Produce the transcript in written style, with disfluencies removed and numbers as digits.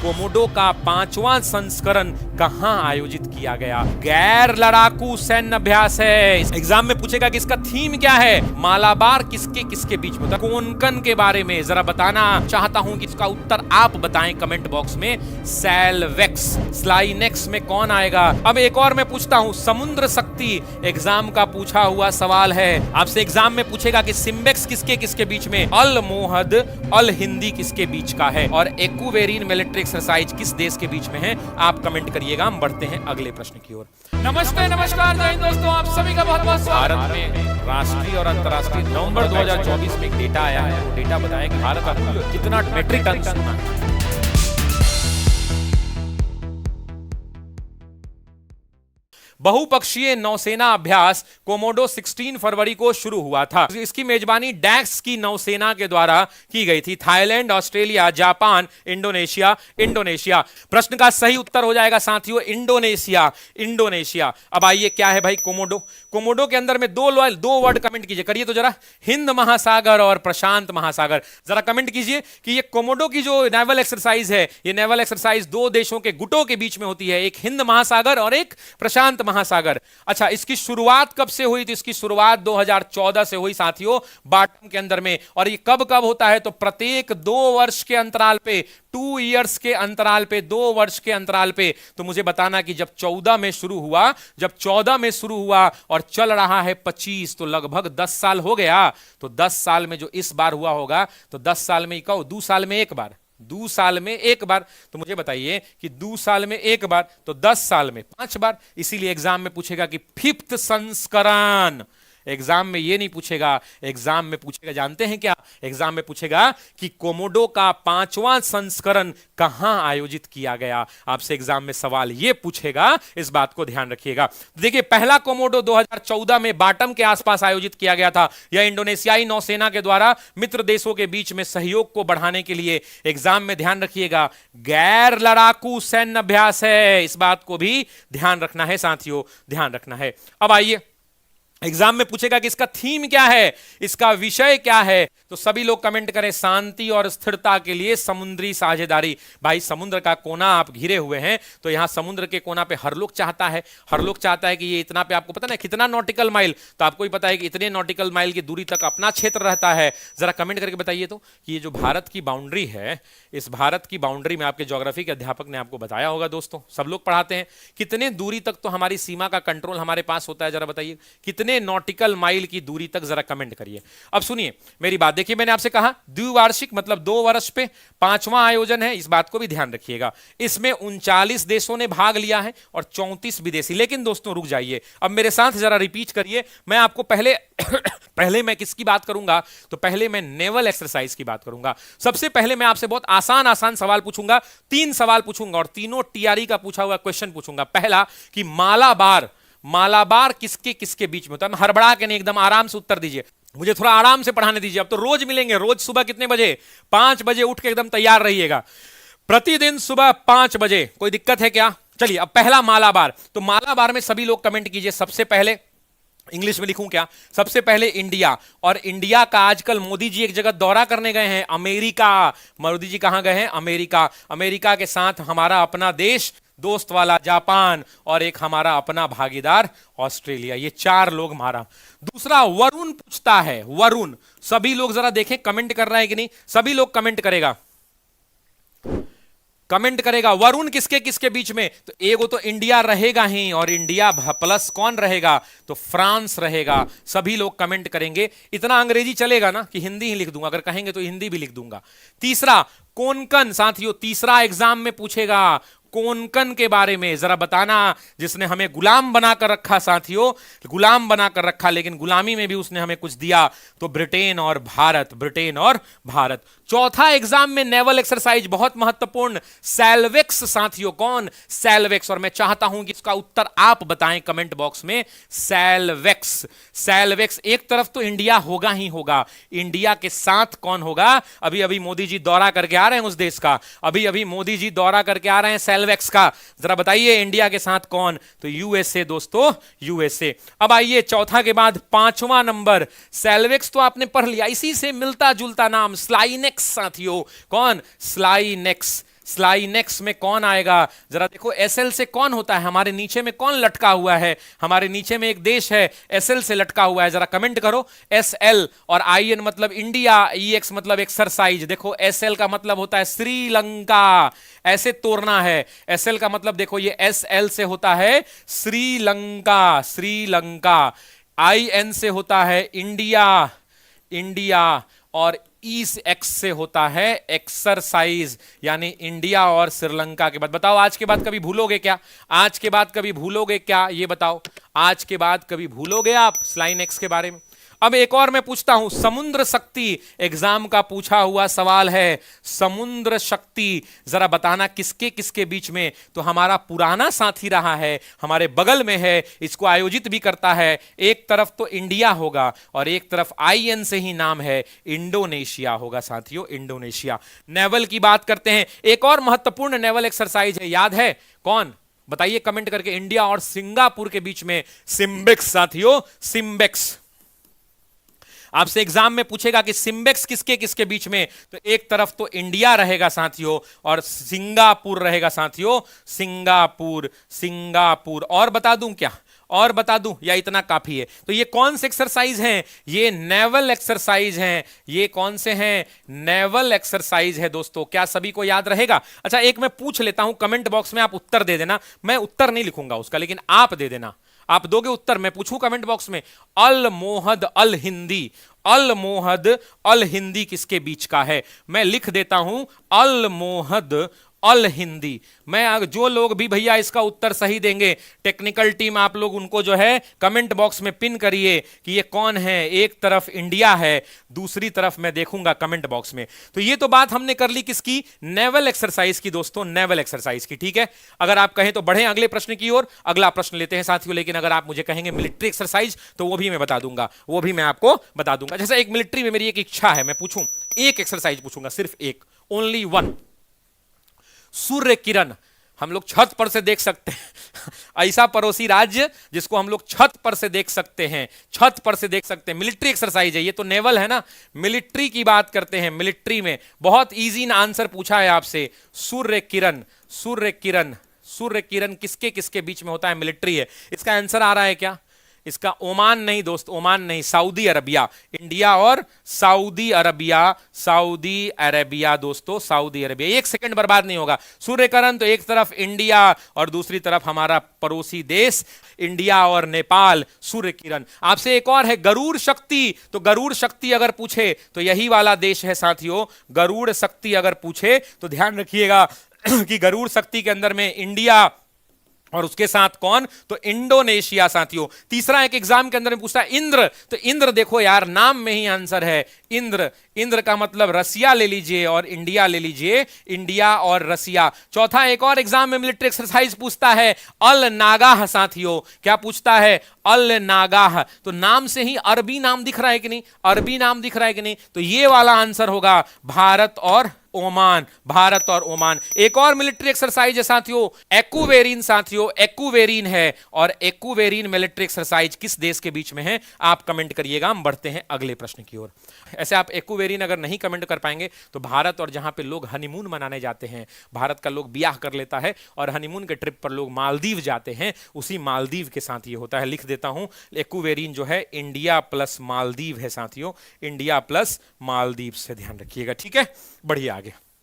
Komodo का 5वां संस्करण कहां आयोजित किया गया? गैर लड़ाकू सैन्य अभ्यास है। एग्जाम में पूछेगा कि इसका थीम क्या है? मालाबार किसके किसके बीच में? कोंकण के बारे में जरा बताना चाहता हूं कि इसका उत्तर आप बताएं कमेंट बॉक्स में। सैलवेक्स, स्लाइनेक्स में कौन आएगा? अब एक और मैं पूछता हूं, समुद्र शक्ति एग्जाम का पूछा हुआ सवाल है। आपसे एग्जाम में पूछेगा कि सिम्बेक्स किसके किसके बीच में, अल मोहद अल हिंदी किसके बीच का है, और एक्वेरीन मिलिट्री एक्सरसाइज किस देश के बीच में है? आप कमेंट करिएगा। हम बढ़ते हैं अगले प्रश्न की ओर। नमस्ते, नमस्कार, जय हिंद दोस्तों, आप सभी का बहुत बहुत स्वागत। भारत में राष्ट्रीय और अंतर्राष्ट्रीय नवंबर 2024 में एक डेटा आया है। वो डेटा बताया कि भारत का कितना मेट्रिक टन सोना है। बहुपक्षीय नौसेना अभ्यास कोमोडो 16 फरवरी को शुरू हुआ था। इसकी मेजबानी डैक्स की नौसेना के द्वारा की गई थी। Thailand, Australia, Japan, Indonesia. प्रश्न का सही उत्तर हो जाएगा साथियों इंडोनेशिया। अब आइए, क्या है भाई कोमोडो के अंदर में दो वर्ड कमेंट कीजिए, करिए तो जरा। हिंद महासागर और प्रशांत महासागर। जरा कमेंट कीजिए कि ये कोमोडो की जो नेवल एक्सरसाइज है, ये नेवल एक्सरसाइज दो देशों के गुटों के बीच में होती है, एक हिंद महासागर और एक प्रशांत महासागर। अच्छा, इसकी शुरुआत कब से हुई? तो इसकी शुरुआत 2014 से हुई साथियों, बाटम के अंदर में। और ये कब कब होता है? तो प्रत्येक 2 वर्ष के अंतराल पे, 2 इयर्स के अंतराल पे, 2 वर्ष के अंतराल पे। तो मुझे बताना कि जब 14 में शुरू हुआ और चल रहा है 25, तो लगभग 10 साल हो गया। तो 10 साल में जो इस बार हुआ होगा, तो 10 साल में 2 साल में एक बार। तो मुझे बताइए कि 2 साल में एक बार, तो 10 साल में 5 बार। इसीलिए एग्जाम में पूछेगा कि 5th संस्करण। एग्जाम में ये नहीं पूछेगा, एग्जाम में पूछेगा, जानते हैं क्या? एग्जाम में पूछेगा कि कोमोडो का 5वां संस्करण कहां आयोजित किया गया। आपसे एग्जाम में सवाल ये पूछेगा, इस बात को ध्यान रखिएगा। देखिए, पहला कोमोडो 2014 में बाटम के आसपास आयोजित किया गया था। यह इंडोनेशियाई नौसेना के द्वारा मित्र देशों के बीच में सहयोग को बढ़ाने के लिए। एग्जाम में ध्यान रखिएगा, गैर लड़ाकू सैन्य अभ्यास है। इस बात को भी ध्यान रखना है साथियों, ध्यान रखना है। अब आइए, एग्जाम में पूछेगा कि इसका थीम क्या है, इसका विषय क्या है? तो सभी लोग कमेंट करें, शांति और स्थिरता के लिए समुद्री साझेदारी। भाई, समुद्र का कोना आप घिरे हुए हैं, तो यहां समुद्र के कोना पे हर लोग चाहता है कि ये इतना पे, आपको पता ना कितना नॉटिकल माइल, तो आपको भी पता है कि इतने नॉटिकल माइल की दूरी तक अपना क्षेत्र रहता है। जरा कमेंट करके बताइए तो कि ये जो भारत की बाउंड्री है, इस भारत की बाउंड्री में आपके ज्योग्राफी के अध्यापक ने आपको बताया होगा दोस्तों, सब लोग पढ़ाते हैं, कितने दूरी तक तो हमारी सीमा का कंट्रोल हमारे पास होता है। जरा बताइए कितने नॉटिकल माइल की दूरी तक, जरा कमेंट करिए। अब सुनिए मेरी बात, देखिए मैंने आपसे कहा द्विवार्षिक मतलब 2 वर्ष पे 5वां आयोजन है, इस बात को भी ध्यान रखिएगा। इसमें 39 देशों ने भाग लिया है और 34 विदेशी। लेकिन दोस्तों रुक जाइए, अब मेरे साथ जरा रिपीट करिए। मैं आपको पहले मैं किसकी बात करूंगा? तो पहले मैं नेवल एक्सरसाइज की बात करूंगा। सबसे पहले मैं आपसे बहुत आसान सवाल पूछूंगा, 3 सवाल पूछूंगा और तीनों टीआरई का पूछा हुआ क्वेश्चन पूछूंगा। पहला कि मालाबार किसके किसके बीच में होता है? हड़बड़ा के नहीं, एकदम आराम से उत्तर दीजिए, मुझे थोड़ा आराम से पढ़ाने दीजिए। अब तो रोज मिलेंगे, रोज सुबह कितने बजे? 5 बजे उठ के एकदम तैयार रहिएगा, प्रतिदिन सुबह 5 बजे। कोई दिक्कत है क्या? चलिए, अब पहला मालाबार। तो मालाबार में सभी लोग कमेंट कीजिए। सबसे पहले इंग्लिश में लिखूं क्या? सबसे पहले इंडिया। और इंडिया का आजकल मोदी जी एक जगह दौरा करने गए हैं, अमेरिका। मोदी जी कहां गए हैं? अमेरिका। अमेरिका के साथ हमारा अपना देश दोस्त वाला जापान, और एक हमारा अपना भागीदार ऑस्ट्रेलिया। ये 4 लोग मारा। दूसरा वरुण पूछता है, वरुण। सभी लोग जरा देखें कमेंट कर रहे हैं कि नहीं? सभी लोग कमेंट करेगा वरुण किसके किसके बीच में? तो एगो तो इंडिया रहेगा ही, और इंडिया प्लस कौन रहेगा? तो फ्रांस रहेगा। सभी लोग कमेंट करेंगे। इतना अंग्रेजी चलेगा ना कि हिंदी ही लिख दूंगा, अगर कहेंगे तो हिंदी भी लिख दूंगा। तीसरा कोंकण साथियों, तीसरा एग्जाम में पूछेगा कोंकण के बारे में। जरा बताना, जिसने हमें गुलाम बनाकर रखा साथियों, गुलाम बनाकर रखा, लेकिन गुलामी में भी उसने हमें कुछ दिया। तो ब्रिटेन और भारत। चौथा एग्जाम में नेवल एक्सरसाइज बहुत महत्वपूर्ण, सैलवेक्स साथियों। कौन? सैलवेक्स। और मैं चाहता हूं कि इसका उत्तर आप बताएं कमेंट बॉक्स में। सैलवेक्स। एक तरफ तो इंडिया होगा ही होगा, इंडिया के साथ कौन होगा? अभी अभी मोदी जी दौरा करके आ रहे हैं उस देश का, अभी मोदी जी दौरा करके आ रहे हैं सैलवेक्स का। जरा बताइए इंडिया के साथ कौन? तो यूएसए दोस्तों, यूएसए। अब आइए चौथा के बाद 5वां नंबर, सैलवेक्स तो आपने पढ़ लिया, इसी से मिलता जुलता नाम स्लाइनेक्स साथियों। कौन? स्लाइनेक्स। स्लाइनेक्स में कौन आएगा? जरा देखो, एसएल से कौन होता है? हमारे नीचे में कौन लटका हुआ है? हमारे नीचे में एक देश है एसएल से लटका हुआ है, जरा कमेंट करो। एसएल और आईएन मतलब इंडिया, ईएक्स मतलब एक्सरसाइज। देखो एसएल का मतलब होता है श्रीलंका, ऐसे तोड़ना है। एसएल का मतलब देखो, ये एसएल से होता है श्रीलंका, श्रीलंका। आईएन से होता है इंडिया, इंडिया। और एक्स से होता है एक्सरसाइज, यानी इंडिया और श्रीलंका के बाद। बताओ आज के बाद कभी भूलोगे क्या? आज के बाद कभी भूलोगे क्या? ये बताओ, आज के बाद कभी भूलोगे आप स्लाइनेक्स के बारे में? अब एक और मैं पूछता हूं, समुद्र शक्ति एग्जाम का पूछा हुआ सवाल है। समुद्र शक्ति जरा बताना किसके किसके बीच में? तो हमारा पुराना साथी रहा है, हमारे बगल में है, इसको आयोजित भी करता है। एक तरफ तो इंडिया होगा और एक तरफ आईएन से ही नाम है, इंडोनेशिया होगा साथियों, इंडोनेशिया। नेवल की बात करते हैं, एक और महत्वपूर्ण नेवल एक्सरसाइज है, याद है कौन? बताइए कमेंट करके। इंडिया और सिंगापुर के बीच में सिम्बेक्स साथियों, सिम्बेक्स। आपसे एग्जाम में पूछेगा कि सिम्बेक्स किसके किसके बीच में, तो एक तरफ तो इंडिया रहेगा साथियों और सिंगापुर रहेगा साथियों, सिंगापुर, सिंगापुर। और बता दूं क्या? और बता दूं या इतना काफी है? तो ये कौन से एक्सरसाइज हैं? ये नेवल एक्सरसाइज हैं। ये कौन से हैं? नेवल एक्सरसाइज है दोस्तों। क्या सभी को याद रहेगा? अच्छा, एक मैं पूछ लेता हूं, कमेंट बॉक्स में आप उत्तर दे देना। मैं उत्तर नहीं लिखूंगा उसका, लेकिन आप दे देना। आप दोगे उत्तर, मैं पूछूं कमेंट बॉक्स में। अल मोहद अल हिंदी, अल मोहद अल हिंदी किसके बीच का है? मैं लिख देता हूं, अल मोहद अल हिंदी। मैं, जो लोग भी भैया इसका उत्तर सही देंगे, टेक्निकल टीम आप लोग उनको जो है कमेंट बॉक्स में पिन करिए कि ये कौन है। एक तरफ इंडिया है, दूसरी तरफ मैं देखूंगा कमेंट बॉक्स में। तो ये तो बात हमने कर ली किसकी? नेवल एक्सरसाइज की दोस्तों, नेवल एक्सरसाइज की। ठीक है, अगर आप कहें तो बढ़े अगले प्रश्न की ओर। अगला प्रश्न लेते हैं साथियों, लेकिन अगर आप मुझे कहेंगे मिलिट्री एक्सरसाइज तो वो भी मैं बता दूंगा, वो भी मैं आपको बता दूंगा। जैसे एक मिलिट्री में मेरी एक इच्छा है, मैं पूछूं एक एक्सरसाइज पूछूंगा, सिर्फ एक, ओनली वन। सूर्य किरण हम लोग छत पर से देख सकते हैं। ऐसा पड़ोसी राज्य जिसको हम लोग छत पर से देख सकते हैं, छत पर से देख सकते हैं। मिलिट्री एक्सरसाइज है ये, तो नेवल है ना। मिलिट्री की बात करते हैं, मिलिट्री में बहुत इजी आंसर पूछा है आपसे। सूर्य किरण, सूर्य किरण, सूर्य किरण किसके किसके बीच में होता है? मिलिट्री है। इसका आंसर आ रहा है क्या? इसका ओमान नहीं दोस्त, ओमान नहीं, सऊदी अरबिया। इंडिया और सऊदी अरबिया, सऊदी अरबिया दोस्तों, सऊदी अरबिया। एक सेकंड बर्बाद नहीं होगा। सूर्यकिरण तो एक तरफ इंडिया और दूसरी तरफ हमारा पड़ोसी देश इंडिया और नेपाल। सूर्य किरण। आपसे एक और है गरुड़ शक्ति, तो गरुड़ शक्ति अगर पूछे तो यही वाला देश है साथियों। गरुड़ शक्ति अगर पूछे तो ध्यान रखिएगा कि गरुड़ शक्ति के अंदर में इंडिया और उसके साथ कौन? तो इंडोनेशिया साथियों। तीसरा एक एग्जाम के अंदर में पूछता है इंद्र, तो इंद्र देखो यार, नाम में ही आंसर है इंद्र। इंद्र का मतलब रसिया ले लीजिए और इंडिया ले लीजिए, इंडिया और रसिया। चौथा एक और एग्जाम में मिलिट्री एक्सरसाइज पूछता है अल नागाह साथियों। क्या पूछता है? अल नागाह। तो नाम से ही अरबी नाम दिख रहा है कि नहीं? अरबी नाम दिख रहा है कि नहीं? तो ये वाला आंसर होगा भारत और ओमान, भारत और ओमान। एक और मिलिट्री एक्सरसाइज है साथियों, एक्ुवेरीन साथियों, एक्ुवेरीन है। और एक्ुवेरीन मिलिट्री एक्सरसाइज किस देश के बीच में है? आप कमेंट करिएगा। हम बढ़ते हैं अगले प्रश्न की ओर। ऐसे आप एक्ुवेरीन अगर नहीं कमेंट कर पाएंगे तो भारत और जहां पे लोग हनीमून मनाने जाते हैं, भारत का लोग ब्याह कर लेता है और हनीमून के ट्रिप पर लोग मालदीव जाते हैं, उसी मालदीव के साथ ये होता है। लिख देता हूं, एक्ुवेरीन जो है इंडिया प्लस मालदीव है साथियों, इंडिया प्लस मालदीव से ध्यान रखिएगा। ठीक है, बढ़िया आगे।